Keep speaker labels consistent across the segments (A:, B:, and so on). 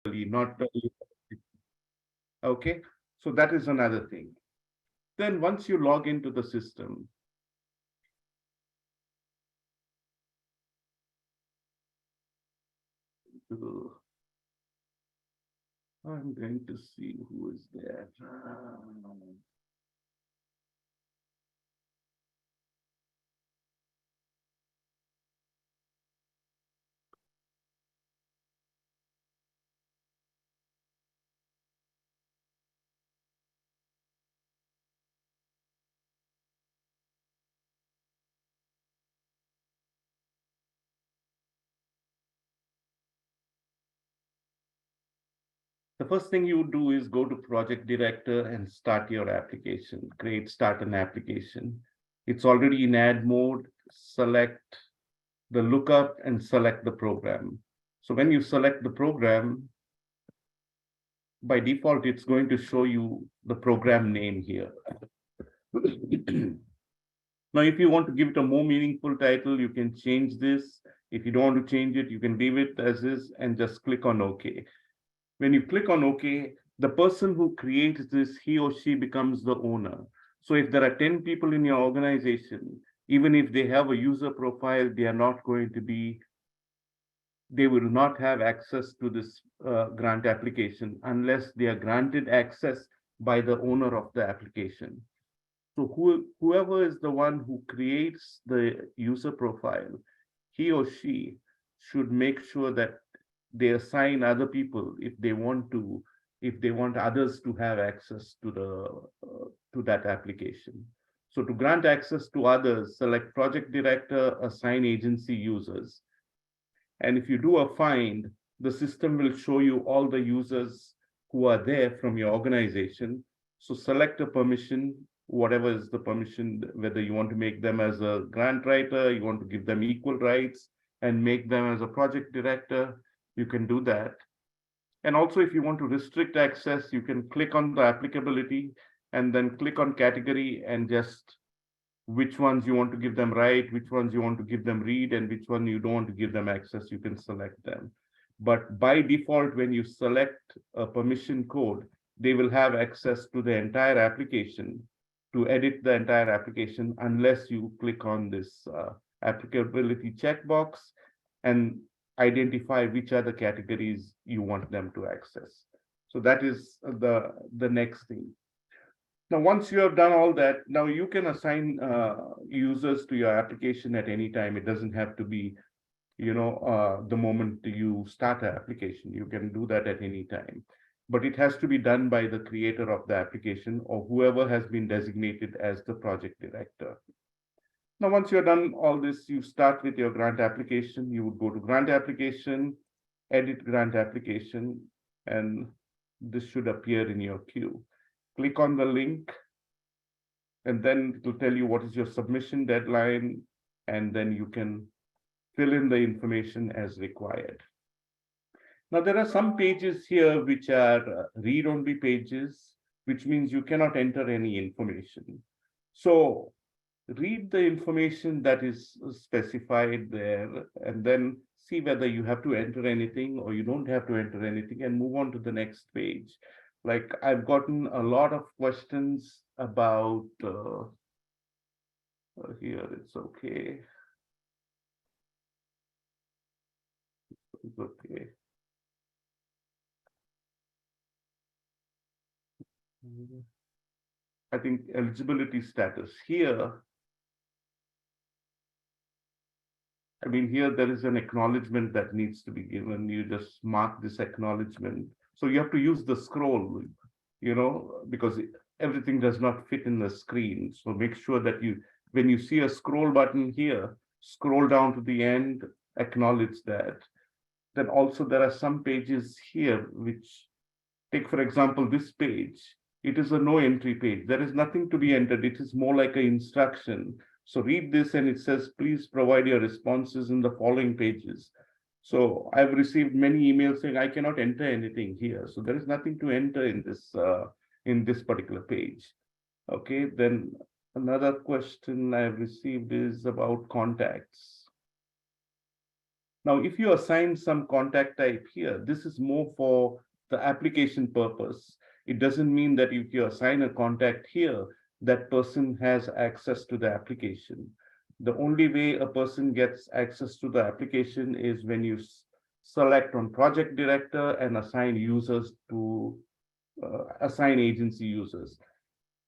A: not okay. So that is another thing. Then once you log into the system, I'm going to see who is there. The first thing you do is go to project director and start your application. Start an application. It's already in add mode. Select the lookup and select the program. So when you select the program, by default, it's going to show you the program name here. Now, if you want to give it a more meaningful title, you can change this. If you don't want to change it, you can leave it as is and just click on OK. When you click on OK, the person who creates this, he or she becomes the owner. So if there are 10 people in your organization, even if they have a user profile, they will not have access to this grant application unless they are granted access by the owner of the application. So whoever is the one who creates the user profile, he or she should make sure that they assign other people if they want others to have access to that application. So to grant access to others, select project director, assign agency users. And if you do a find, the system will show you all the users who are there from your organization. So select a permission, whatever is the permission, whether you want to make them as a grant writer, you want to give them equal rights and make them as a project director, you can do that. And also, if you want to restrict access, you can click on the applicability and then click on category and just which ones you want to give them write, which ones you want to give them read, and which one you don't want to give them access, you can select them. But by default, when you select a permission code, they will have access to the entire application to edit the entire application unless you click on this applicability checkbox and identify which are the categories you want them to access. So that is the next thing. Now, once you have done all that, now you can assign users to your application at any time. It doesn't have to be, the moment you start an application. You can do that at any time. But it has to be done by the creator of the application or whoever has been designated as the project director. Now, once you're done all this, you start with your grant application. You would go to grant application, edit grant application, and this should appear in your queue. Click on the link, and then it will tell you what is your submission deadline, and then you can fill in the information as required. Now, there are some pages here which are read-only pages, which means you cannot enter any information. So read the information that is specified there, and then see whether you have to enter anything or you don't have to enter anything, and move on to the next page. Like I've gotten a lot of questions about here, it's okay. It's okay. I think eligibility status here. I mean, here there is an acknowledgement that needs to be given. You just mark this acknowledgement. So you have to use the scroll, because everything does not fit in the screen. So make sure that when you see a scroll button here, scroll down to the end, acknowledge that. Then also there are some pages here which, take for example this page, it is a no entry page. There is nothing to be entered. It is more like an instruction. So read this and it says, please provide your responses in the following pages. So I've received many emails saying I cannot enter anything here. So there is nothing to enter in this particular page. Okay, then another question I've received is about contacts. Now, if you assign some contact type here, this is more for the application purpose. It doesn't mean that if you assign a contact here, that person has access to the application. The only way a person gets access to the application is when you select on project director and assign users to assign agency users.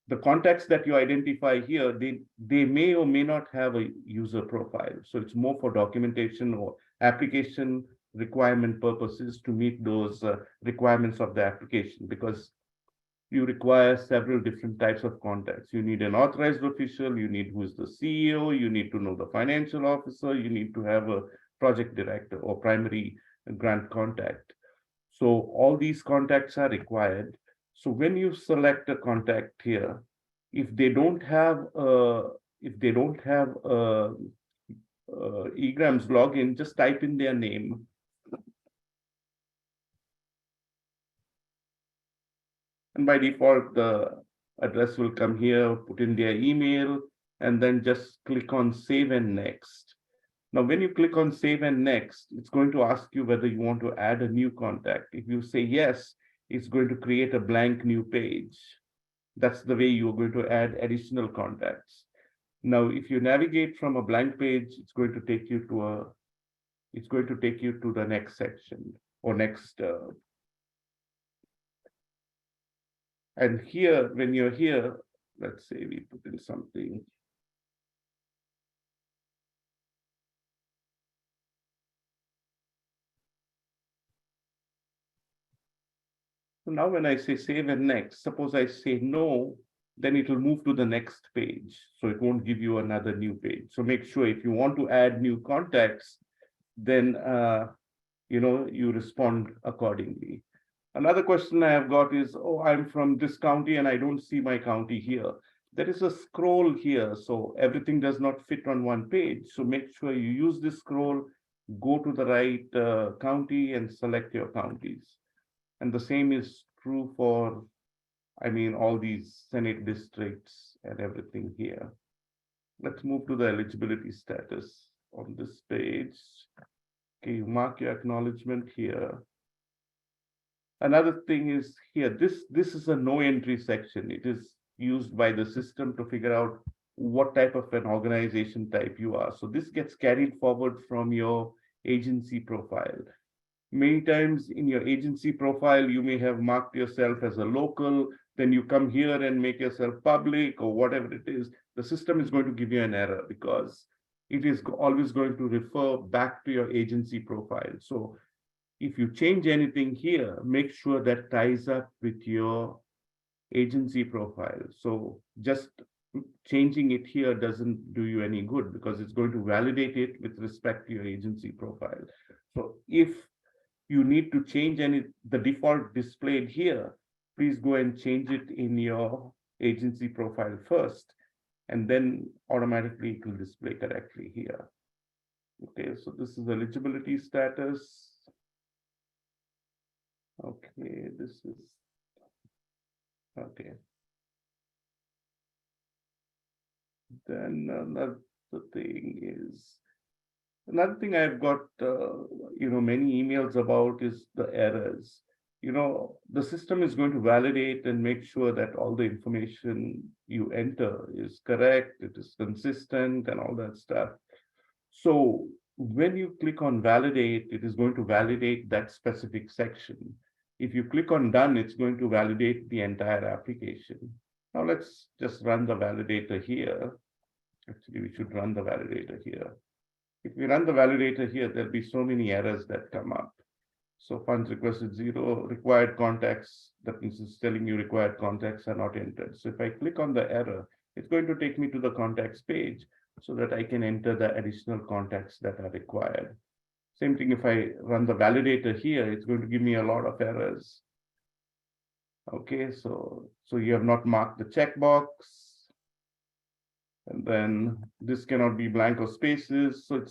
A: The contacts that you identify here, they may or may not have a user profile. So it's more for documentation or application requirement purposes to meet those requirements of the application, because you require several different types of contacts. You need an authorized official, you need who is the CEO, you need to know the financial officer, you need to have a project director or primary grant contact. So all these contacts are required. So when you select a contact here, if they don't have EGrAMS login, just type in their name. And by default, the address will come here, put in their email, and then just click on save and next. Now, when you click on save and next, it's going to ask you whether you want to add a new contact. If you say yes, it's going to create a blank new page. That's the way you're going to add additional contacts. Now, if you navigate from a blank page, it's going to take you to the next section or next. And here, when you're here, let's say we put in something. So now when I say save and next, suppose I say no, then it will move to the next page. So it won't give you another new page. So make sure if you want to add new contacts, then you respond accordingly. Another question I have got is, oh, I'm from this county and I don't see my county here. There is a scroll here, so everything does not fit on one page. So make sure you use this scroll, go to the right county and select your counties. And the same is true for, all these Senate districts and everything here. Let's move to the eligibility status on this page. Okay, you mark your acknowledgement here. Another thing is here, this is a no entry section. It is used by the system to figure out what type of an organization type you are. So this gets carried forward from your agency profile. Many times in your agency profile, you may have marked yourself as a local, then you come here and make yourself public or whatever it is. The system is going to give you an error because it is always going to refer back to your agency profile. So if you change anything here, make sure that ties up with your agency profile. So just changing it here doesn't do you any good because it's going to validate it with respect to your agency profile. So if you need to change the default displayed here, please go and change it in your agency profile first, and then automatically it will display correctly here. Okay, so this is eligibility status. Okay, this is okay. Then another thing I've got many emails about is the errors. The system is going to validate and make sure that all the information you enter is correct, it is consistent, and all that stuff. So when you click on validate, it is going to validate that specific section. If you click on done, it's going to validate the entire application. Now let's just run the validator here. Actually, we should run the validator here. If we run the validator here, there'll be so many errors that come up. So funds requested 0, required contacts, that means it's telling you required contacts are not entered. So if I click on the error, it's going to take me to the contacts page so that I can enter the additional contacts that are required. Same thing, if I run the validator here, it's going to give me a lot of errors. Okay, so you have not marked the checkbox. And then this cannot be blank or spaces. So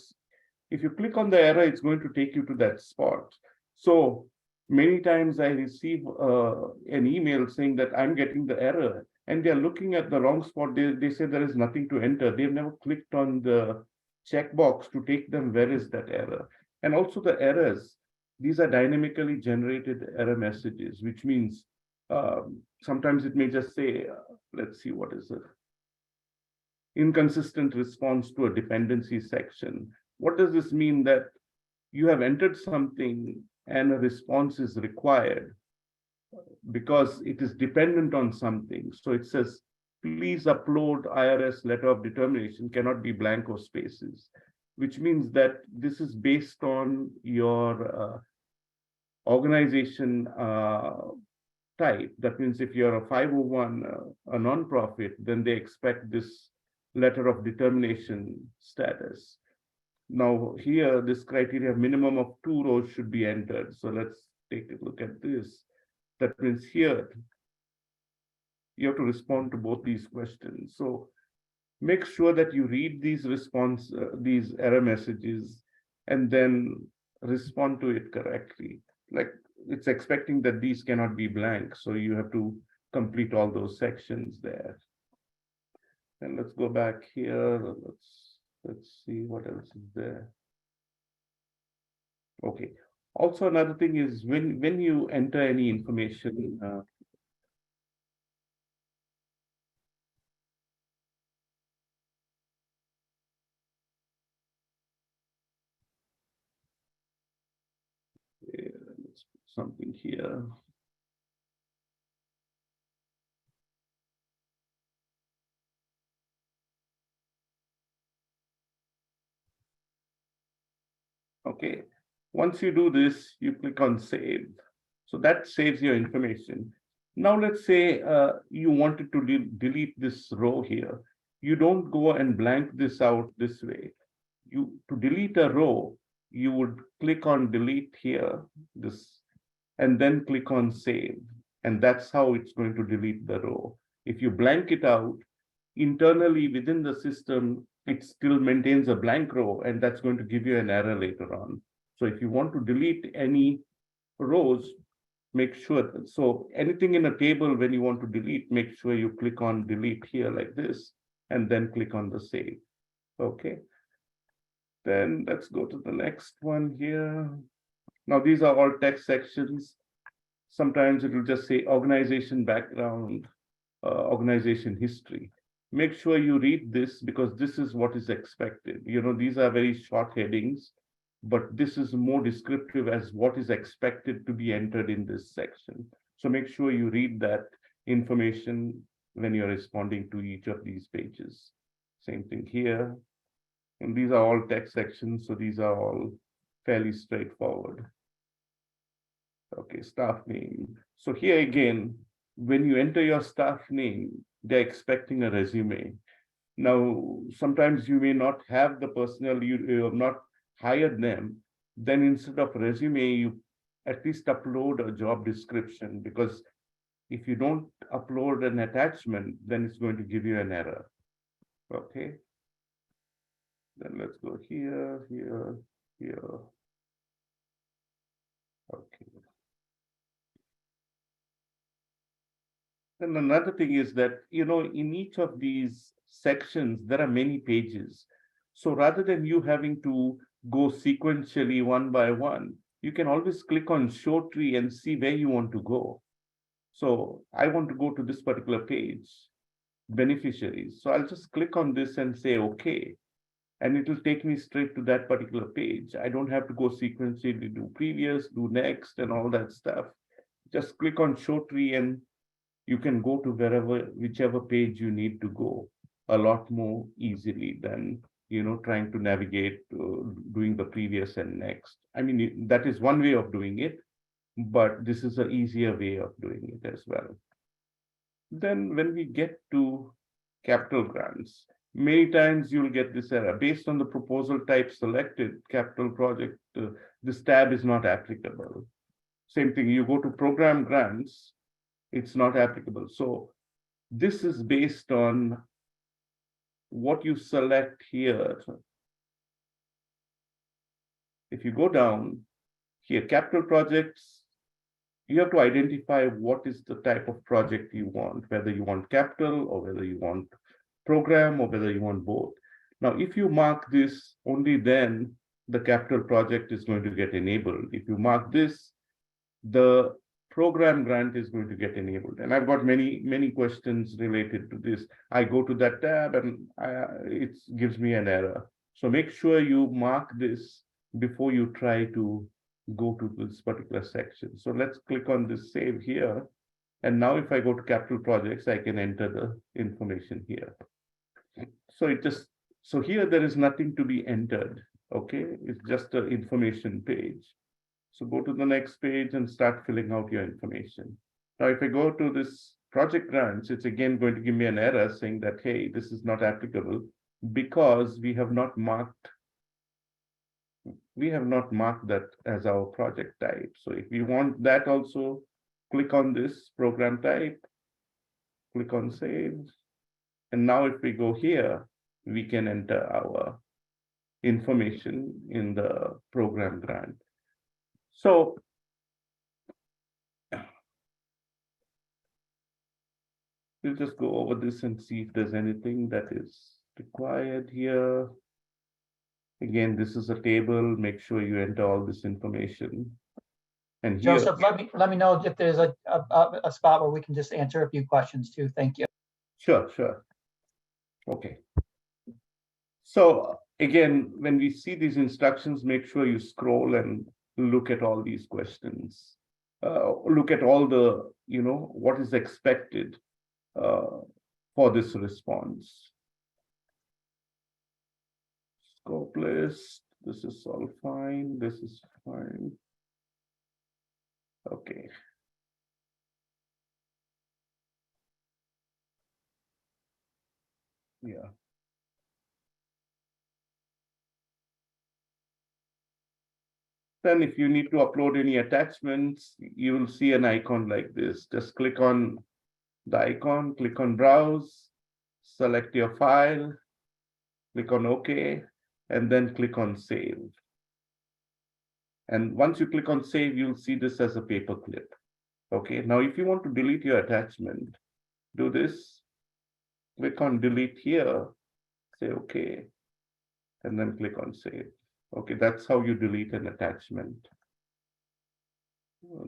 A: if you click on the error, it's going to take you to that spot. So many times I receive an email saying that I'm getting the error and they're looking at the wrong spot. They say there is nothing to enter. They've never clicked on the checkbox to take them where is that error. And also the errors, these are dynamically generated error messages, which means sometimes it may just say, let's see, what is it? Inconsistent response to a dependency section. What does this mean? That you have entered something and a response is required because it is dependent on something. So it says, please upload IRS letter of determination, cannot be blank or spaces, which means that this is based on your organization type. That means if you're a 501, a nonprofit, then they expect this letter of determination status. Now here, this criteria, minimum of 2 rows should be entered. So let's take a look at this. That means here, you have to respond to both these questions. So make sure that you read these error messages, and then respond to it correctly. Like, it's expecting that these cannot be blank, so you have to complete all those sections there. And let's go back here. Let's see what else is there. Okay. Also, another thing is when you enter any information, let's put something here. Okay. Once you do this, you click on save. So that saves your information. Now let's say you wanted to delete this row here. You don't go and blank this out this way. To delete a row, you would click on delete here, this, and then click on save. And that's how it's going to delete the row. If you blank it out, internally within the system, it still maintains a blank row, and that's going to give you an error later on. So if you want to delete any rows, make sure, so anything in a table, when you want to delete, make sure you click on delete here like this, and then click on the save. Okay. Then let's go to the next one here. Now, these are all text sections. Sometimes it will just say organization background, organization history. Make sure you read this, because this is what is expected. These are very short headings, but this is more descriptive as what is expected to be entered in this section. So make sure you read that information when you're responding to each of these pages. Same thing here. And these are all text sections, so these are all fairly straightforward. Okay, staff name. So here again, when you enter your staff name, they're expecting a resume. Now, sometimes you may not have the personnel, you have not hired them. Then instead of resume, you at least upload a job description, because if you don't upload an attachment, then it's going to give you an error. Okay. Then let's go here, here, here. Okay. Then another thing is that, in each of these sections, there are many pages. So rather than you having to go sequentially one by one, you can always click on show tree and see where you want to go. So I want to go to this particular page, beneficiaries. So I'll just click on this and say, okay. And it will take me straight to that particular page. I don't have to go sequentially, do previous, do next, and all that stuff. Just click on show tree and you can go to whichever page you need to go a lot more easily than, trying to navigate, doing the previous and next. I mean, that is one way of doing it, but this is an easier way of doing it as well. Then when we get to capital grants, many times you'll get this error. Based on the proposal type selected, capital project, this tab is not applicable. Same thing, you go to program grants, it's not applicable. So this is based on what you select here. If you go down here, capital projects, you have to identify what is the type of project you want, whether you want capital or whether you want program or whether you want both. Now, if you mark this, only then the capital project is going to get enabled. If you mark this, the program grant is going to get enabled. And I've got many questions related to this. I go to that tab and it gives me an error. So make sure you mark this before you try to go to this particular section. So let's click on this save here. And now if I go to capital projects, I can enter the information here. So here there is nothing to be entered. Okay, it's just an information page. So go to the next page and start filling out your information. Now, if I go to this project grants, it's again going to give me an error saying that, hey, this is not applicable because we have not marked that as our project type. So if you want that also, click on this program type, click on save. And now if we go here, we can enter our information in the program grant. So we'll just go over this and see if there's anything that is required here. Again, this is a table. Make sure you enter all this information. And here,
B: Joseph, let me know if there's a spot where we can just answer a few questions too. Thank you.
A: Sure. Okay. So again, when we see these instructions, make sure you scroll and look at all these questions. Look at all the, what is expected for this response. Scope list, this is all fine, this is fine. Okay. Yeah. Then if you need to upload any attachments, you will see an icon like this. Just click on the icon, click on browse, select your file, click on OK, and then click on save. And once you click on save, you'll see this as a paperclip. Okay, now if you want to delete your attachment, do this, click on delete here, say OK, and then click on save. Okay, that's how you delete an attachment.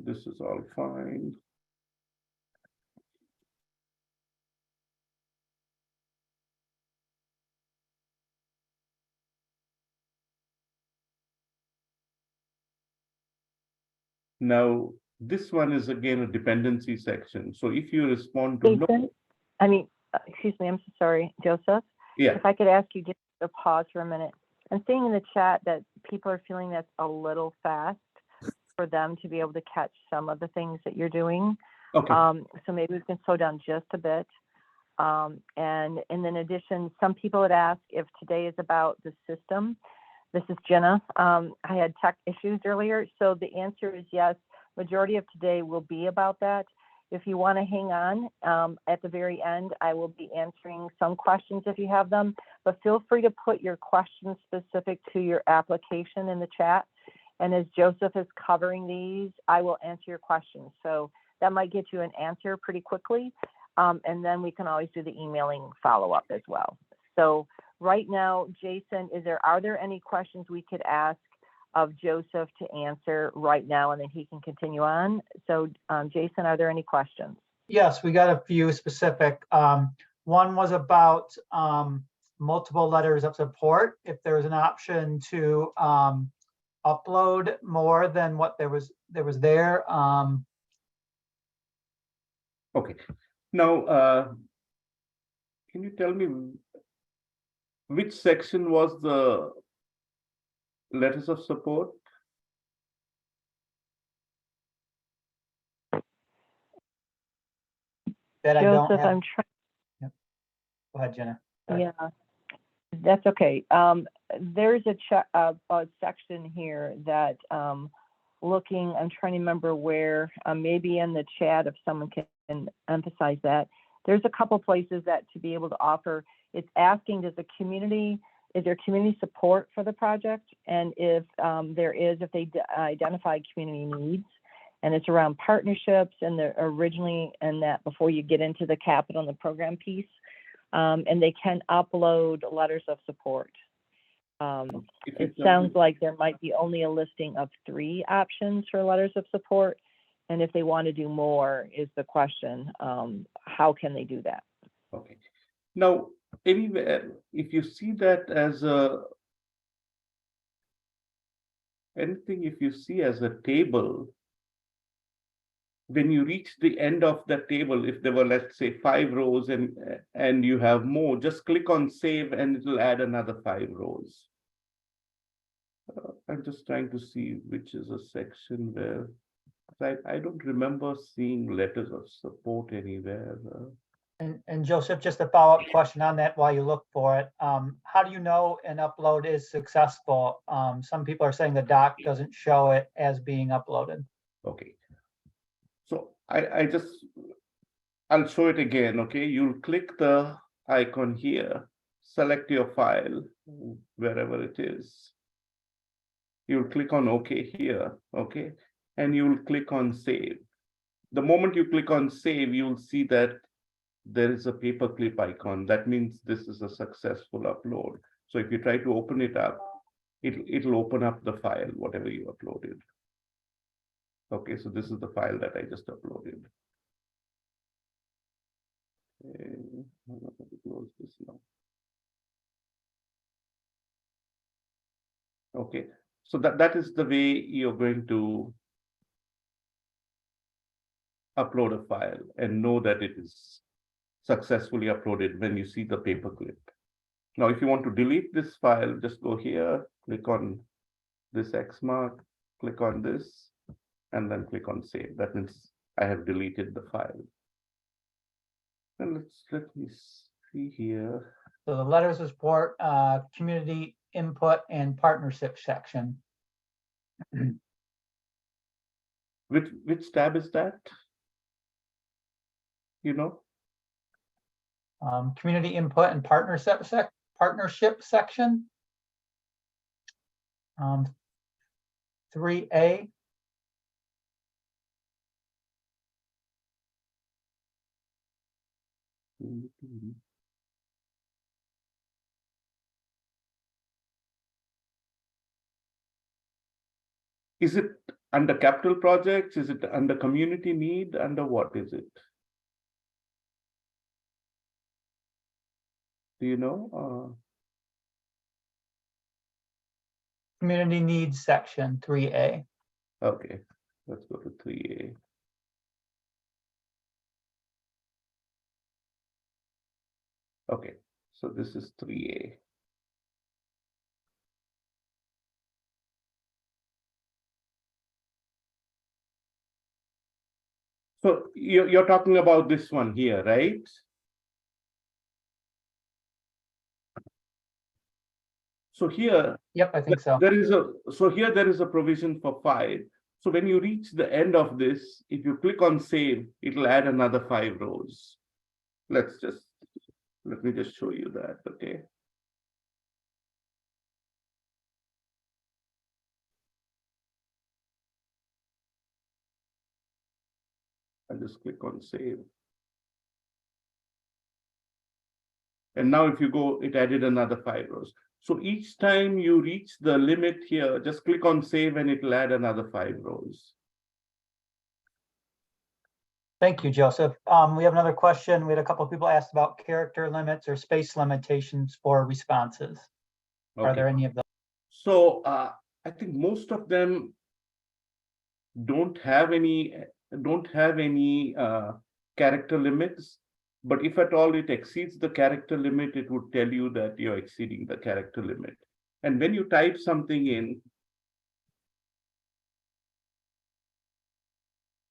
A: This is all fine. Now, this one is again a dependency section. So if you respond to
C: Jason, excuse me, I'm so sorry, Joseph.
A: Yeah.
C: If I could ask you just to pause for a minute. I'm seeing in the chat that people are feeling that's a little fast for them to be able to catch some of the things that you're doing.
A: Okay.
C: So maybe we can slow down just a bit. And in addition, some people had asked if today is about the system. This is Jenna. I had tech issues earlier. So the answer is yes. Majority of today will be about that. If you want to hang on at the very end, I will be answering some questions if you have them, but feel free to put your questions specific to your application in the chat. And as Joseph is covering these, I will answer your questions. So that might get you an answer pretty quickly. And then we can always do the emailing follow-up as well. So right now, Jason, are there any questions we could ask of Joseph to answer right now, and then he can continue on? So Jason, are there any questions?
B: Yes, we got a few specific. One was about multiple letters of support. If there's an option to upload more than what there was there.
A: Okay. Now, can you tell me which section was the letters of support?
B: That I
C: Joseph,
B: don't have.
C: I'm trying.
B: Yep. Go ahead, Jenna.
C: Yeah, that's okay. There's a section here that I'm trying to remember where, maybe in the chat if someone can emphasize that. There's a couple places that to be able to offer, it's asking, is there community support for the project? And if there is, if they identify community needs, and it's around partnerships and originally, and that before you get into the capital and the program piece, and they can upload letters of support.
A: If
C: It
A: you
C: sounds like there might be only a listing of 3 options for letters of support. And if they want to do more is the question, how can they do that?
A: Okay. Now, anywhere, if you see that as if you see as a table, when you reach the end of the table, if there were, let's say, 5 rows and you have more, just click on save and it will add another 5 rows. I'm just trying to see which is a section where I don't remember seeing letters of support anywhere.
B: And Joseph, just a follow-up question on that while you look for it. How do you know an upload is successful? Some people are saying the doc doesn't show it as being uploaded.
A: Okay. So I'll show it again, okay? You'll click the icon here, select your file, wherever it is. You'll click on OK here, okay? And you'll click on save. The moment you click on save, you'll see that there is a paperclip icon. That means this is a successful upload. So if you try to open it up, it'll open up the file, whatever you uploaded. Okay, so this is the file that I just uploaded. Okay, I'm going to close this now. Okay, so that is the way you're going to upload a file and know that it is successfully uploaded when you see the paperclip. Now, if you want to delete this file, just go here, click on this X mark, click on this, and then click on save. That means I have deleted the file. And let me see here.
B: So the letters of support, community input and partnership section.
A: Which tab is that? You know?
B: Community input and partnership section. 3A.
A: Is it under capital projects? Is it under community need? Under what is it? Do you know?
B: Community needs section 3A.
A: Okay, let's go to 3A. Okay, so this is 3A. So you're talking about this one here, right? So here,
B: Yep, I think so.
A: there is a provision for 5. So when you reach the end of this, if you click on save, it'll add another 5 rows. Let me just show you that, okay? I'll just click on save. And now if you go, it added another 5 rows. So each time you reach the limit here, just click on save and it'll add another 5 rows.
B: Thank you, Joseph. We have another question. We had a couple of people asked about character limits or space limitations for responses.
A: Okay.
B: Are there any of those?
A: So I think most of them don't have any character limits, but if at all it exceeds the character limit, it would tell you that you're exceeding the character limit. And when you type something in,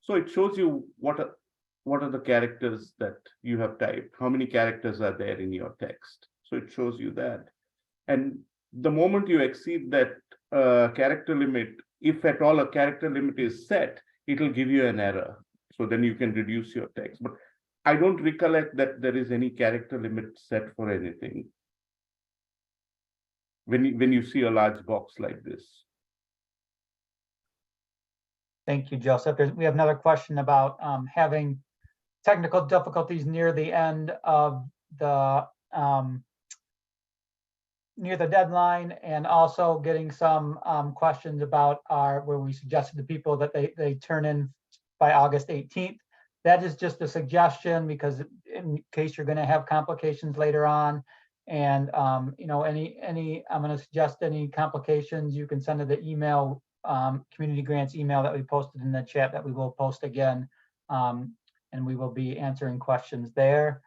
A: so it shows you what are the characters that you have typed, how many characters are there in your text. So it shows you that. And the moment you exceed that character limit, if at all a character limit is set, it will give you an error. So then you can reduce your text. But I don't recollect that there is any character limit set for anything when you see a large box like this.
B: Thank you, Joseph. We have another question about having technical difficulties near the end of the near the deadline, and also getting some questions about where we suggested to people that they turn in by August 18th. That is just a suggestion, because in case you're going to have complications later on, and you know, I'm going to suggest any complications, you can send to the email, community grants email that we posted in the chat, that we will post again, and we will be answering questions there.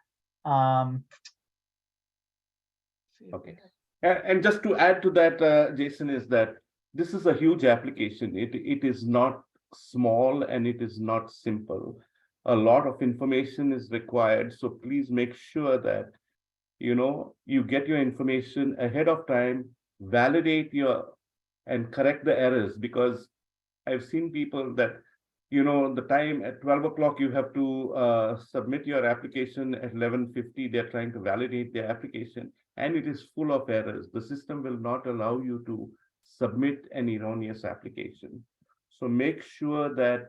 A: Okay. And just to add to that, Jason, is that this is a huge application. It is not small and it is not simple. A lot of information is required. So please make sure that, you know, you get your information ahead of time, validate your and correct the errors, because I've seen people that, you know, the time at 12 o'clock, you have to submit your application at 11:50, they're trying to validate their application, and it is full of errors. The system will not allow you to submit an erroneous application. So make sure that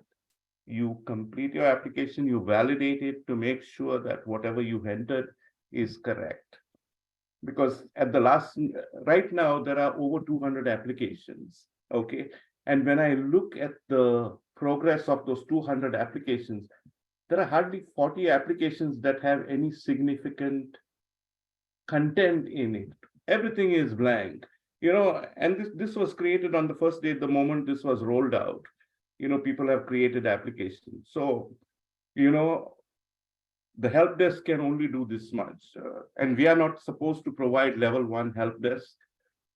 A: you complete your application, you validate it to make sure that whatever you entered is correct. Because at the last, right now, there are over 200 applications, okay? And when I look at the progress of those 200 applications, there are hardly 40 applications that have any significant content in it. Everything is blank, you know, and this was created on the first day, the moment this was rolled out. You know, people have created applications. So, you know, the help desk can only do this much. And we are not supposed to provide level 1 help desk.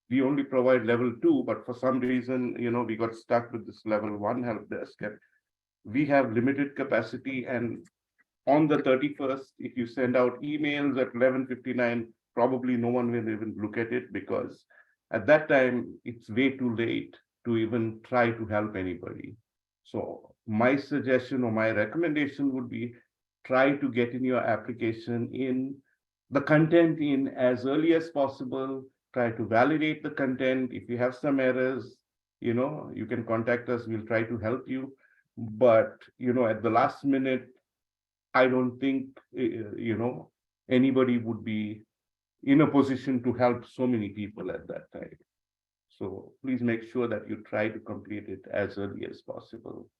A: We only provide level 2, but for some reason, you know, we got stuck with this level 1 help desk. And we have limited capacity. And on the 31st, if you send out emails at 11:59, probably no one will even look at it, because at that time, it's way too late to even try to help anybody. So my suggestion or my recommendation would be, try to get in your application in the content in as early as possible. Try to validate the content. If you have some errors, you know, you can contact us, we'll try to help you. But, you know, at the last minute, I don't think, you know, anybody would be in a position to help so many people at that time. So please make sure that you try to complete it as early as possible.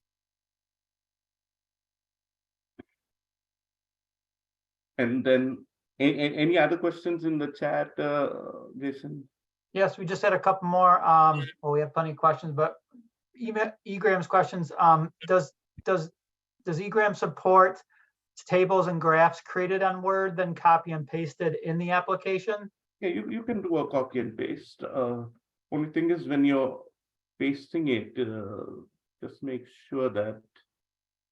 A: And then any other questions in the chat, Jason?
B: Yes, we just had a couple more. Well, we have plenty of questions, but EGrAMS questions. Does EGrAMS support tables and graphs created on Word, then copy and pasted in the application?
A: Yeah, you can do a copy and paste. Only thing is, when you're pasting it, just make sure that,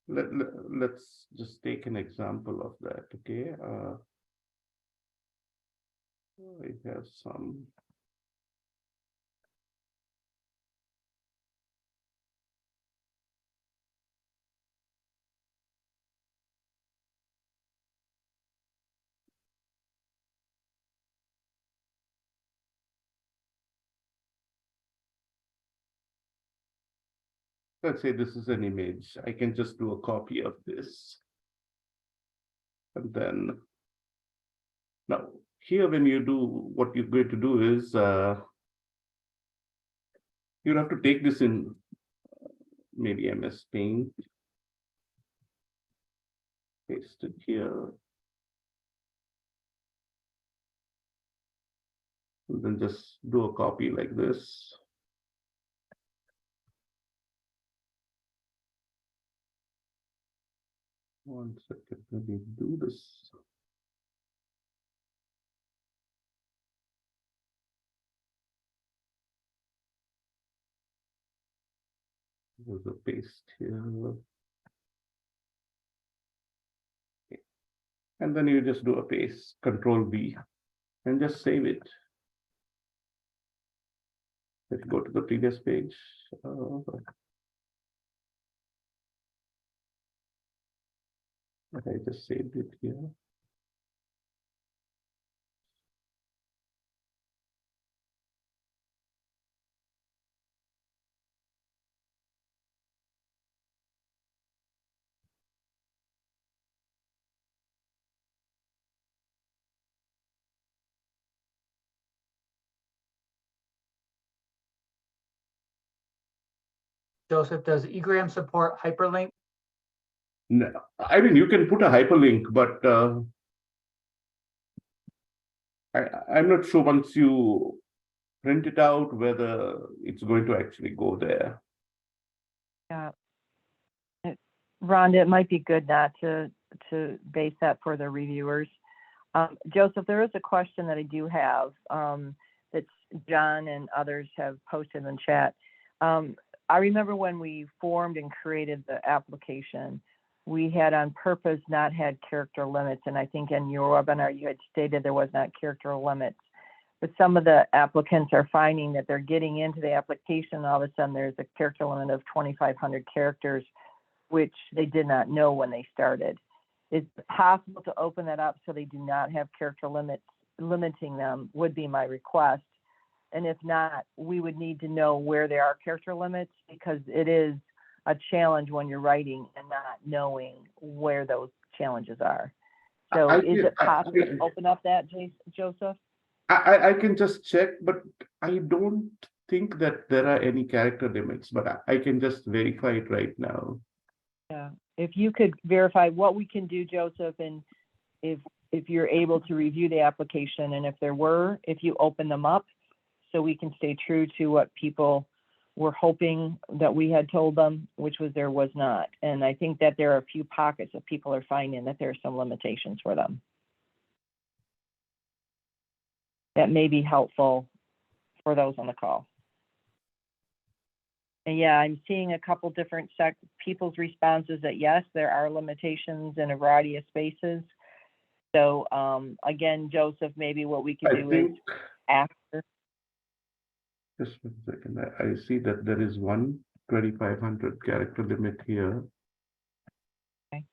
A: let's just take an example of that, okay? I have some. Let's say this is an image. I can just do a copy of this. And then, now here, when you do, what you're going to do is, you have to take this in maybe MS Paint, paste it here, and then just do a copy like this. One second, let me do this. There's a paste here. Okay. And then you just do a paste, Control V, and just save it. Let's go to the previous page. I just saved it here.
B: Joseph, does EGrAMS support hyperlink?
A: No, I mean, you can put a hyperlink, but I'm not sure once you print it out whether it's going to actually go there.
C: Yeah. Rhonda, it might be good not to base that for the reviewers. Joseph, there is a question that I do have that John and others have posted in chat. I remember when we formed and created the application, we had on purpose not had character limits. And I think in your webinar, you had stated there was not character limits. But some of the applicants are finding that they're getting into the application, and all of a sudden there's a character limit of 2,500 characters, which they did not know when they started. It's possible to open that up so they do not have character limits, limiting them would be my request. And if not, we would need to know where there are character limits, because it is a challenge when you're writing and not knowing where those challenges are. So is it possible to open up that, Joseph?
A: I can just check, but I don't think that there are any character limits, but I can just verify it right now.
C: Yeah, if you could verify what we can do, Joseph, and if you're able to review the application, and if you open them up, so we can stay true to what people were hoping that we had told them, which was there was not. And I think that there are a few pockets that people are finding that there are some limitations for them. That may be helpful for those on the call. And yeah, I'm seeing a couple different people's responses that yes, there are limitations in a variety of spaces. So again, Joseph, maybe what we could do is after.
A: Just 1 second. I see that there is one 2,500 character limit here.
C: Okay.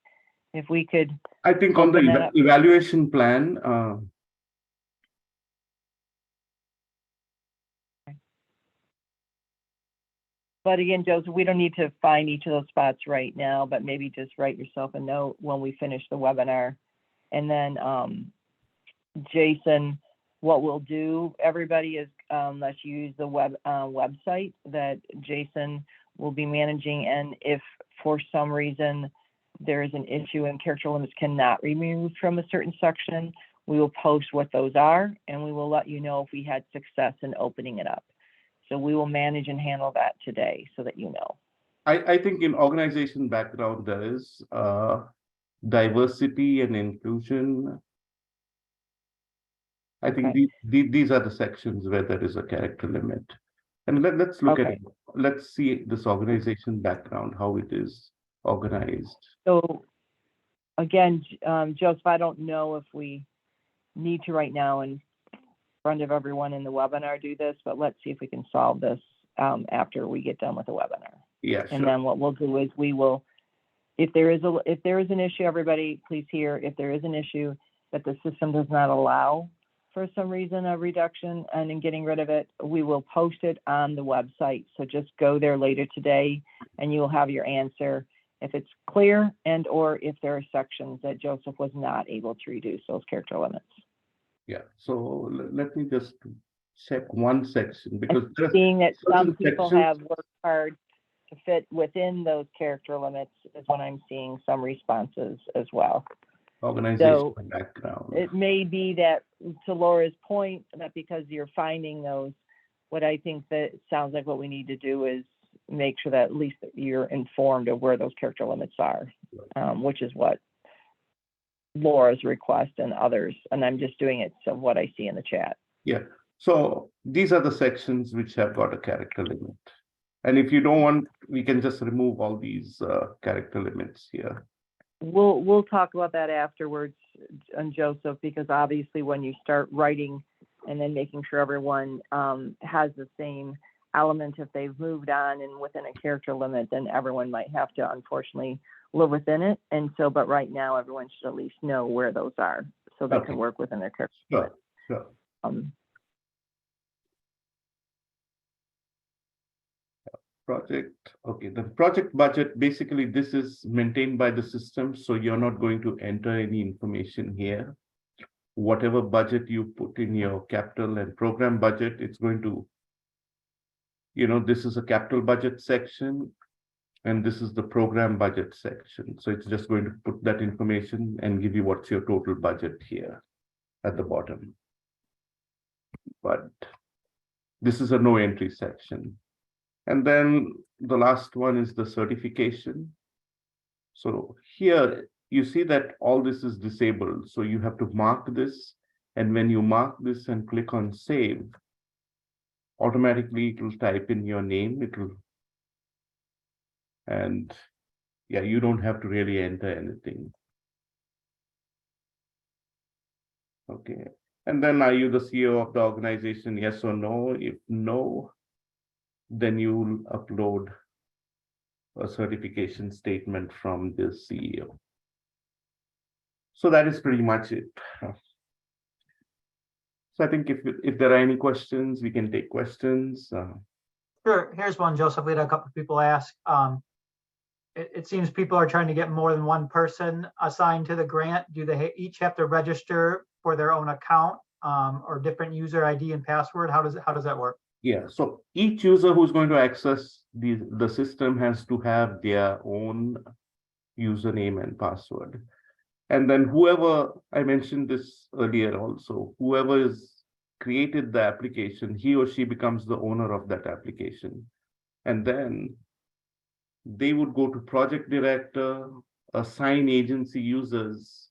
C: If we could.
A: I think on the evaluation plan.
C: But again, Joseph, we don't need to find each of those spots right now, but maybe just write yourself a note when we finish the webinar. And then Jason, what we'll do, everybody is, let's use the website that Jason will be managing. And if for some reason there is an issue and character limits cannot be removed from a certain section, we will post what those are, and we will let you know if we had success in opening it up. So we will manage and handle that today so that you know.
A: I think in organization background, there is diversity and inclusion. I think these are the sections where there is a character limit. And let's look at it. Let's see this organization background, how it is organized.
C: So again, Joseph, I don't know if we need to right now in front of everyone in the webinar do this, but let's see if we can solve this after we get done with the webinar.
A: Yeah,
C: and
A: sure.
C: then what we'll do is we will, if there is an issue, everybody please hear, if there is an issue that the system does not allow for some reason a reduction and in getting rid of it, we will post it on the website. So just go there later today and you will have your answer if it's clear and or if there are sections that Joseph was not able to reduce those character limits.
A: Yeah, so let me just check one section, because
C: seeing that some people have worked hard to fit within those character limits is when I'm seeing some responses as well.
A: Organizational background.
C: It may be that, to Laura's point, that because you're finding those, what I think that sounds like what we need to do is make sure that at least you're informed of where those character limits are, which is what Laura's request and others, and I'm just doing it so what I see in the chat.
A: Yeah, so these are the sections which have got a character limit. And if you don't want, we can just remove all these character limits here.
C: We'll talk about that afterwards, and Joseph, because obviously when you start writing and then making sure everyone has the same element, if they've moved on and within a character limit, then everyone might have to unfortunately live within it. And so, but right now everyone should at least know where those are so they can work within their character limit.
A: Sure. Project, okay, the project budget, basically this is maintained by the system, so you're not going to enter any information here. Whatever budget you put in your capital and program budget, it's going to, this is a capital budget section. And this is the program budget section. So it's just going to put that information and give you what's your total budget here at the bottom. But this is a no entry section. And then the last one is the certification. So here you see that all this is disabled. So you have to mark this. And when you mark this and click on save, automatically it will type in your name. It will, and yeah, you don't have to really enter anything. Okay. And then are you the CEO of the organization? Yes or no? If no, then you'll upload a certification statement from the CEO. So that is pretty much it. So I think if there are any questions, we can take questions.
B: Sure, here's one, Joseph. We had a couple of people ask. It seems people are trying to get more than one person assigned to the grant. Do they each have to register for their own account, or different user ID and password? How does that work?
A: Yeah, so each user who's going to access the system has to have their own username and password. And then whoever, I mentioned this earlier also, whoever is created the application, he or she becomes the owner of that application. And then they would go to project director, assign agency users,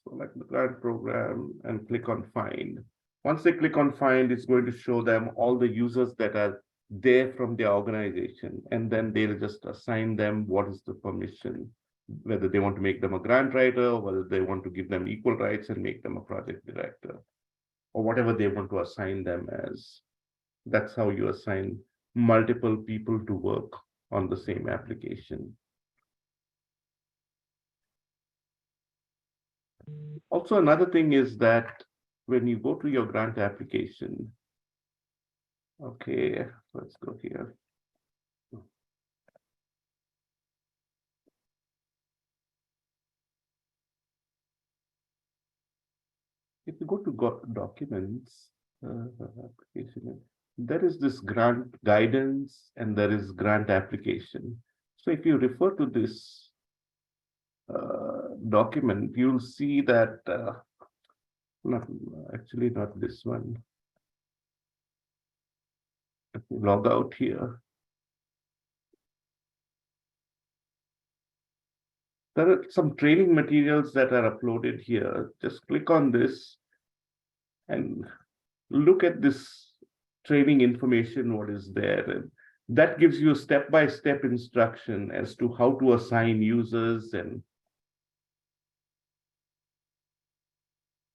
A: select the grant program and click on find. Once they click on find, it's going to show them all the users that are there from their organization. And then they'll just assign them what is the permission, whether they want to make them a grant writer, or whether they want to give them equal rights and make them a project director, or whatever they want to assign them as. That's how you assign multiple people to work on the same application. Also, another thing is that when you go to your grant application, okay, let's go here. If you go to documents, application, there is this grant guidance and there is grant application. So if you refer to this document, you'll see that, not this one. Let me log out here. There are some training materials that are uploaded here. Just click on this and look at this training information, what is there. And that gives you a step-by-step instruction as to how to assign users. And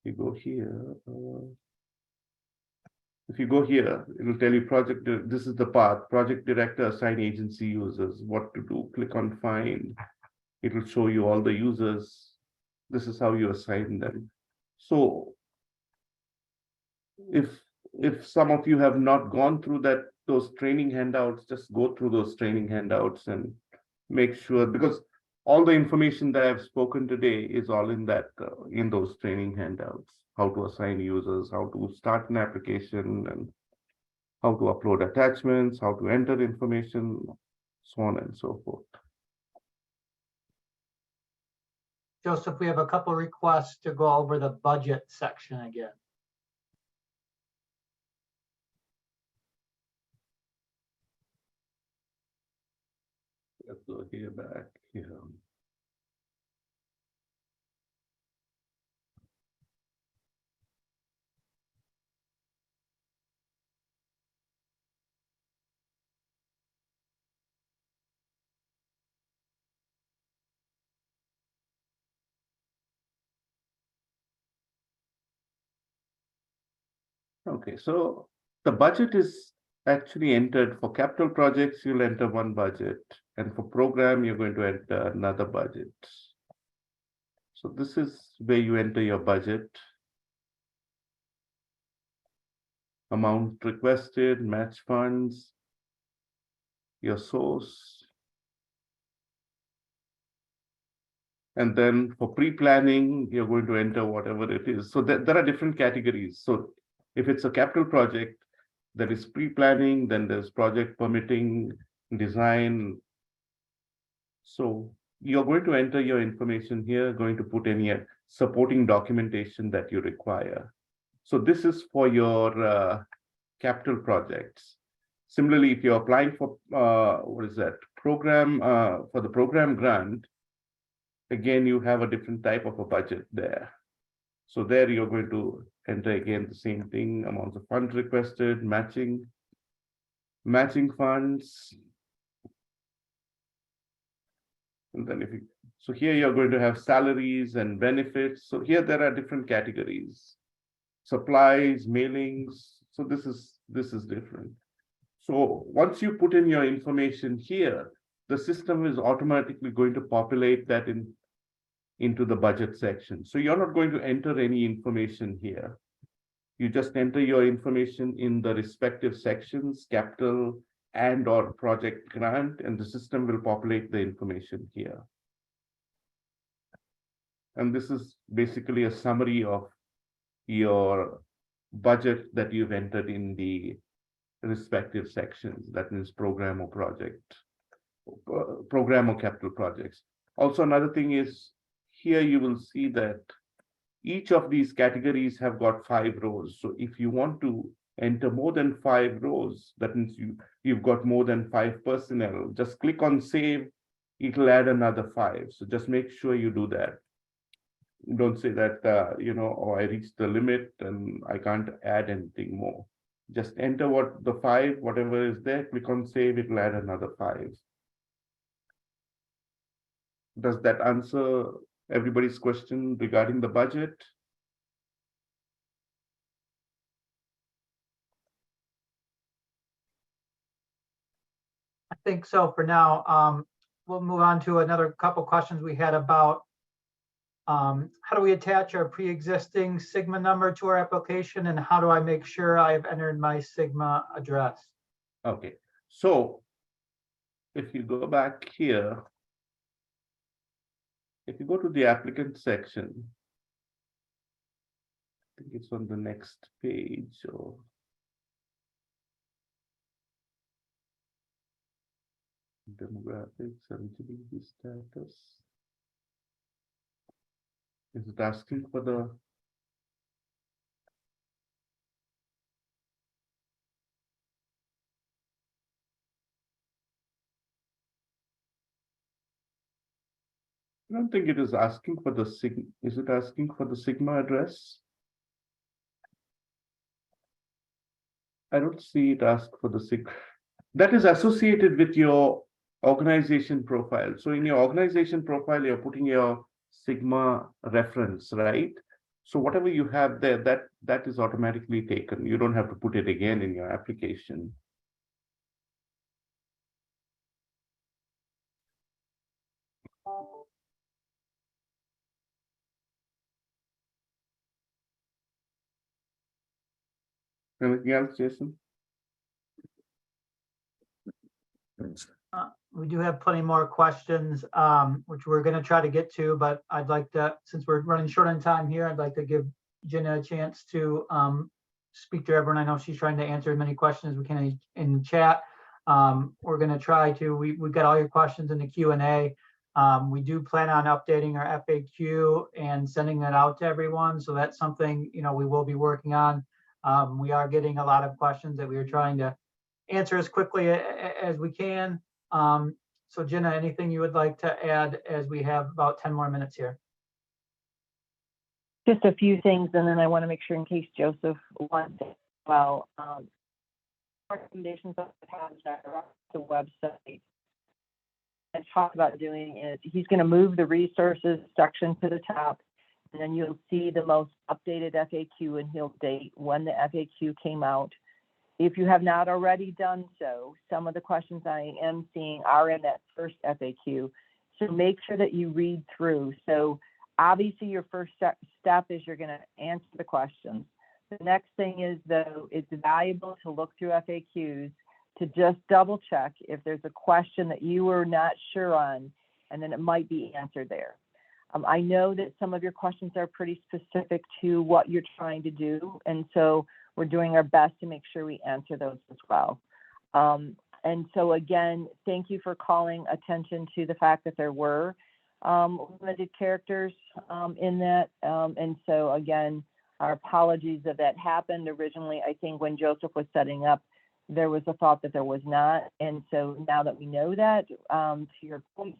A: you go here. If you go here, it will tell you this is the path, project director, assign agency users, what to do. Click on find. It will show you all the users. This is how you assign them. So if some of you have not gone through those training handouts, just go through those training handouts and make sure, because all the information that I've spoken today is all in those training handouts. How to assign users, how to start an application, and how to upload attachments, how to enter information, so on and so forth.
B: Joseph, we have a couple requests to go over the budget section again.
A: Let's go here back here. Okay, so the budget is actually entered for capital projects. You'll enter one budget, and for program, you're going to enter another budget. So this is where you enter your budget, amount requested, match funds, your source. And then for pre-planning, you're going to enter whatever it is. So there are different categories. So if it's a capital project, There is pre-planning, then there's project permitting, design. So you're going to enter your information here, going to put any supporting documentation that you require. So this is for your capital projects. Similarly, if you're applying for what is that program for the program grant, again you have a different type of a budget there. So there you're going to enter again the same thing: amounts of funds requested, matching funds. And then so here you're going to have salaries and benefits. So here there are different categories: supplies, mailings. So this is different. So once you put in your information here, the system is automatically going to populate that into the budget section. So you're not going to enter any information here. You just enter your information in the respective sections, capital and/or project grant, and the system will populate the information here. And this is basically a summary of your budget that you've entered in the respective sections. That means program or project, program or capital projects. Also, another thing is here you will see that each of these categories have got 5 rows. So if you want to enter more than 5 rows, that means you've got more than 5 personnel, just click on save, it'll add another 5. So just make sure you do that. Don't say that, oh, I reached the limit and I can't add anything more. Just enter the 5, whatever is there, click on save, it'll add another 5. Does that answer everybody's question regarding the budget?
B: I think so for now. We'll move on to another couple questions we had about how do we attach our pre-existing Sigma number to our application, and how do I make sure I've entered my Sigma address?
A: Okay, so if you go back here, if you go to the applicant section, I think it's on the next page, or demographics, eligibility status. Is it asking for the I don't think it is asking for the Sigma. Is it asking for the Sigma address? I don't see it ask for the Sigma. That is associated with your organization profile. So in your organization profile, you're putting your Sigma reference, right? So whatever you have there, that is automatically taken. You don't have to put it again in your application. Anything else, Jason?
B: We do have plenty more questions, which we're going to try to get to, but I'd like to, since we're running short on time here, I'd like to give Jenna a chance to speak to everyone. I know she's trying to answer as many questions as we can in the chat. We're going to try to, we've got all your questions in the Q&A. We do plan on updating our FAQ and sending that out to everyone. So that's something, we will be working on. We are getting a lot of questions that we are trying to answer as quickly as we can. So Jenna, anything you would like to add as we have about 10 more minutes here?
C: Just a few things, and then I want to make sure in case Joseph wants it. Well, recommendations that have the website and talk about doing is he's going to move the resources section to the top, and then you'll see the most updated FAQ, and he'll date when the FAQ came out. If you have not already done so, some of the questions I am seeing are in that first FAQ. So make sure that you read through. So obviously your first step is you're going to answer the questions. The next thing is, though, it's valuable to look through FAQs to just double check if there's a question that you were not sure on, and then it might be answered there. I know that some of your questions are pretty specific to what you're trying to do. And so we're doing our best to make sure we answer those as well. And so again, thank you for calling attention to the fact that there were limited characters in that. And so again, our apologies that that happened. Originally, I think when Joseph was setting up, there was a thought that there was not. And so now that we know that, to your point,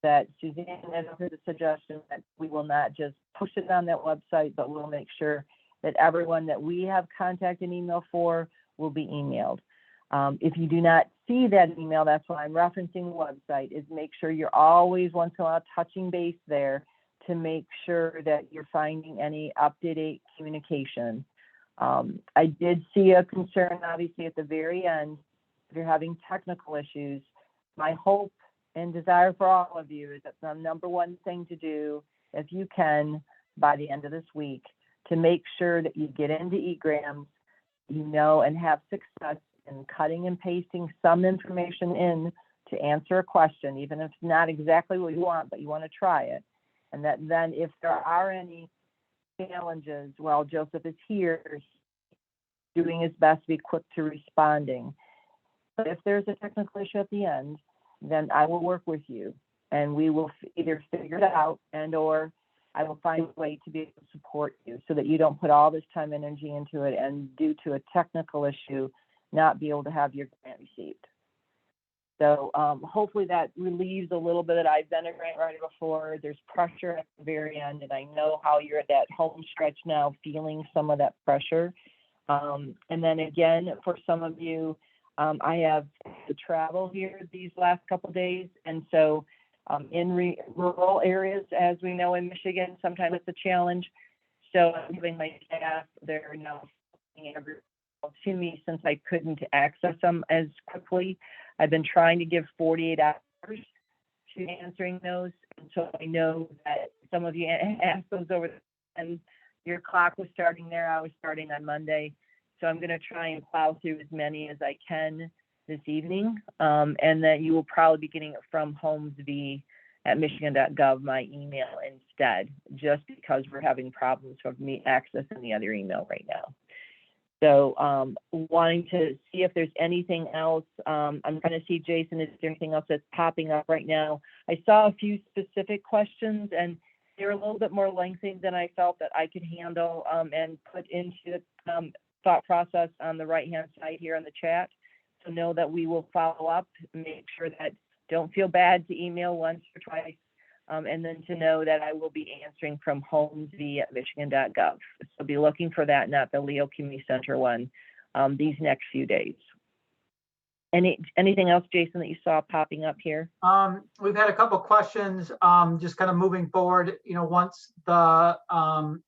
C: that Suzanne had offered the suggestion that we will not just push it on that website, but we'll make sure that everyone that we have contact and email for will be emailed. If you do not see that email, that's why I'm referencing the website, is make sure you're always once in a while touching base there to make sure that you're finding any up-to-date communication. I did see a concern, obviously, at the very end. If you're having technical issues, my hope and desire for all of you is that the number one thing to do, if you can, by the end of this week, to make sure that you get into EGrAMS, you know, and have success in cutting and pasting some information in to answer a question, even if it's not exactly what you want, but you want to try it. And that then if there are any challenges, well, Joseph is here doing his best to be quick to responding. But if there's a technical issue at the end, then I will work with you and we will either figure it out and or I will find a way to be able to support you so that you don't put all this time and energy into it and due to a technical issue, not be able to have your grant received. So hopefully that relieves a little bit that I've been a grant writer before. There's pressure at the very end, and I know how you're at that home stretch now feeling some of that pressure. And then again, for some of you, I have to travel here these last couple of days. And so in rural areas, as we know in Michigan, sometimes it's a challenge. So I'm giving my staff, they're now every to me since I couldn't access them as quickly. I've been trying to give 48 hours to answering those. And so I know that some of you asked those over and your clock was starting there. I was starting on Monday. So I'm going to try and plow through as many as I can this evening. And that you will probably be getting it from homesv@michigan.gov, my email instead, just because we're having problems with me accessing the other email right now. So wanting to see if there's anything else. I'm trying to see, Jason, is there anything else that's popping up right now? I saw a few specific questions and they're a little bit more lengthy than I felt that I could handle and put into the thought process on the right-hand side here in the chat. So know that we will follow up, make sure that don't feel bad to email once or twice. And then to know that I will be answering from homesv@michigan.gov. So be looking for that, not the Leo Community Center one, these next few days. Anything else, Jason, that you saw popping up here?
B: We've had a couple of questions, just kind of moving forward, you know, once the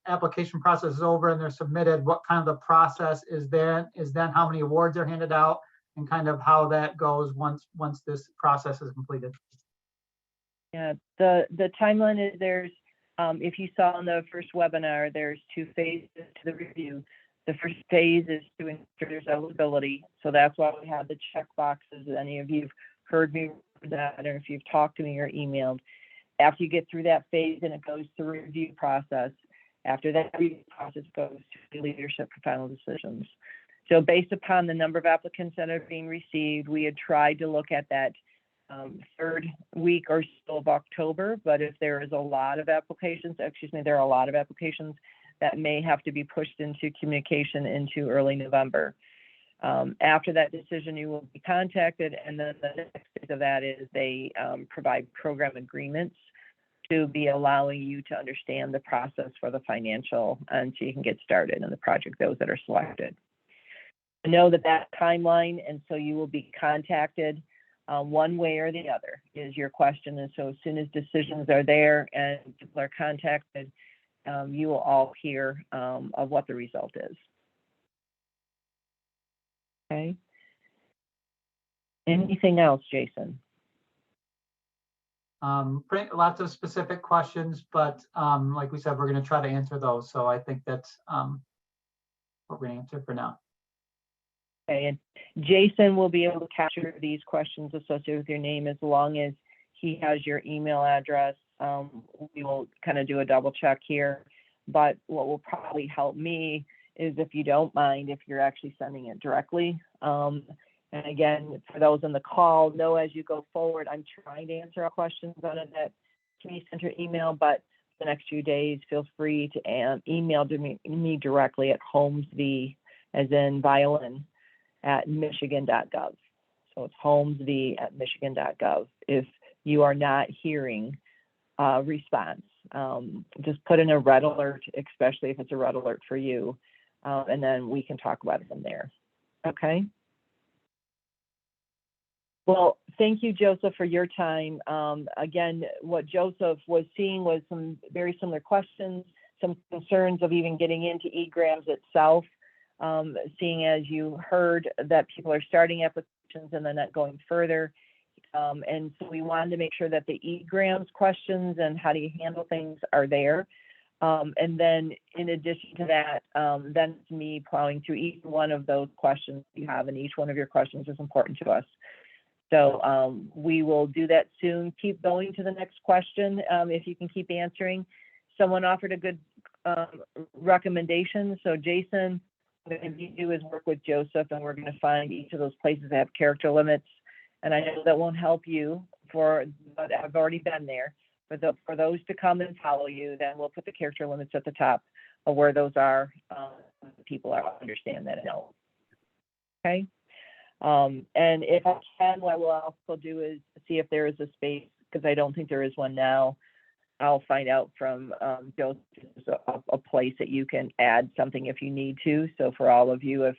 B: application process is over and they're submitted, what kind of the process is then how many awards are handed out and kind of how that goes once this process is completed.
C: Yeah, the timeline is there's, if you saw in the first webinar, there's 2 phases to the review. The first phase is to ensure there's eligibility. So that's why we have the check boxes. Any of you have heard me for that, or if you've talked to me or emailed. After you get through that phase and it goes to the review process, after that review process goes to the leadership for final decisions. So based upon the number of applicants that are being received, we had tried to look at that third week or so of October, but if there is a lot of applications, there are a lot of applications that may have to be pushed into communication into early November. After that decision, you will be contacted, and then the next phase of that is they provide program agreements to be allowing you to understand the process for the financial, and so you can get started in the project, those that are selected. Know that timeline, and so you will be contacted one way or the other is your question. And so as soon as decisions are there and people are contacted, you will all hear of what the result is. Okay. Anything else, Jason?
B: Lots of specific questions, but like we said, we're going to try to answer those. So I think that's what we're going to answer for now.
C: Okay, and Jason will be able to capture these questions associated with your name as long as he has your email address. We will kind of do a double check here, but what will probably help me is if you don't mind, if you're actually sending it directly. And again, for those on the call, know as you go forward, I'm trying to answer all questions on it that can be sent your email, but the next few days, feel free to email to me directly at holmesv, as in violin, at michigan.gov. So it's holmesv at michigan.gov. If you are not hearing a response, just put in a red alert, especially if it's a red alert for you, and then we can talk about it from there. Okay. Well, thank you, Joseph, for your time. Again, what Joseph was seeing was some very similar questions, some concerns of even getting into EGrAMS itself, seeing as you heard that people are starting applications and then not going further. And so we wanted to make sure that the EGrAMS questions and how do you handle things are there. And then in addition to that, then it's me plowing through each one of those questions you have, and each one of your questions is important to us. So we will do that soon. Keep going to the next question if you can keep answering. Someone offered a good recommendation. So Jason, what I'm going to do is work with Joseph, and we're going to find each of those places that have character limits. And I know that won't help you, but I've already been there. For those to come and follow you, then we'll put the character limits at the top of where those are. People understand that and know. Okay. And if I can, what I will also do is see if there is a space, because I don't think there is one now. I'll find out from Joseph a place that you can add something if you need to. So for all of you, if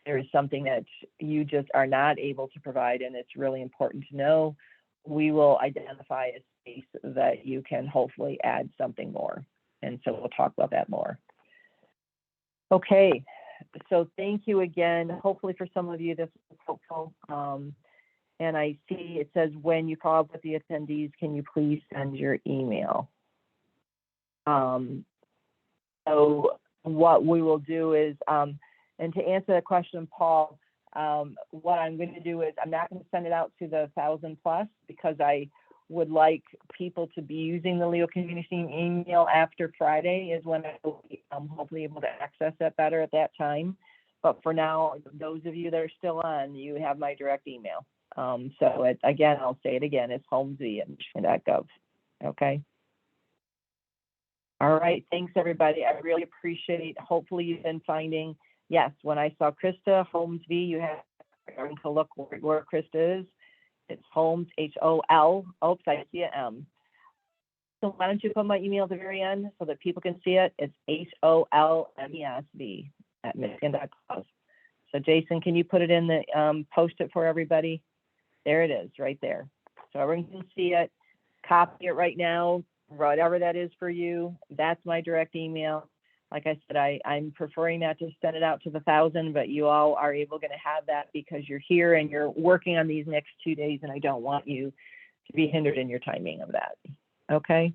C: there is something that you just are not able to provide and it's really important to know, we will identify a space that you can hopefully add something more. And so we'll talk about that more. Okay. So thank you again. Hopefully for some of you this was helpful. And I see it says, when you follow up with the attendees, can you please send your email? So what we will do is, and to answer that question, Paul, what I'm going to do is I'm not going to send it out to the 1,000+ because I would like people to be using the Leo Community email after Friday is when I'm hopefully able to access that better at that time. But for now, those of you that are still on, you have my direct email. So again, I'll say it again, it's holmesv@michigan.gov. Okay. All right. Thanks, everybody. I really appreciate. Hopefully, you've been finding. Yes, when I saw Krista holmesv, you have to look where Krista is. It's Holmes, H-O-L. Oops, I see an M. So why don't you put my email at the very end so that people can see it? It's HOLMESV @michigan.gov. So Jason, can you put it in the post it for everybody? There it is, right there. So everyone can see it. Copy it right now, whatever that is for you. That's my direct email. Like I said, I'm preferring not to send it out to the 1,000, but you all are going to have that because you're here and you're working on these next 2 days, and I don't want you to be hindered in your timing of that. Okay.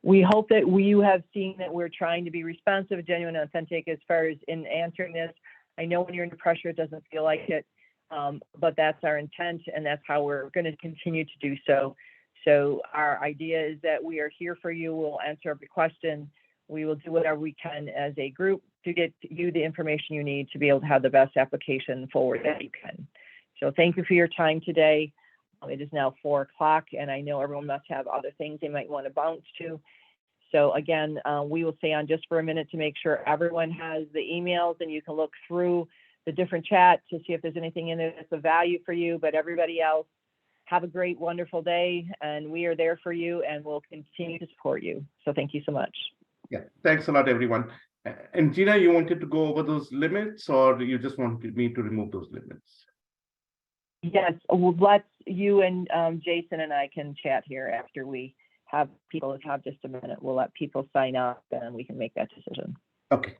C: We hope that you have seen that we're trying to be responsive, genuine, and authentic as far as in answering this. I know when you're under pressure, it doesn't feel like it, but that's our intent, and that's how we're going to continue to do so. So our idea is that we are here for you. We'll answer every question. We will do whatever we can as a group to get you the information you need to be able to have the best application forward that you can. So thank you for your time today. It is now 4 o'clock, and I know everyone must have other things they might want to bounce to. So again, we will stay on just for a minute to make sure everyone has the emails, and you can look through the different chats to see if there's anything in there that's of value for you. But everybody else, have a great, wonderful day, and we are there for you, and we'll continue to support you. So thank you so much.
A: Yeah, thanks a lot, everyone. And Gina, you wanted to go over those limits, or you just wanted me to remove those limits?
C: Yes, well, let's you and Jason and I can chat here after we have people have just a minute. We'll let people sign up and we can make that decision.
A: Okay,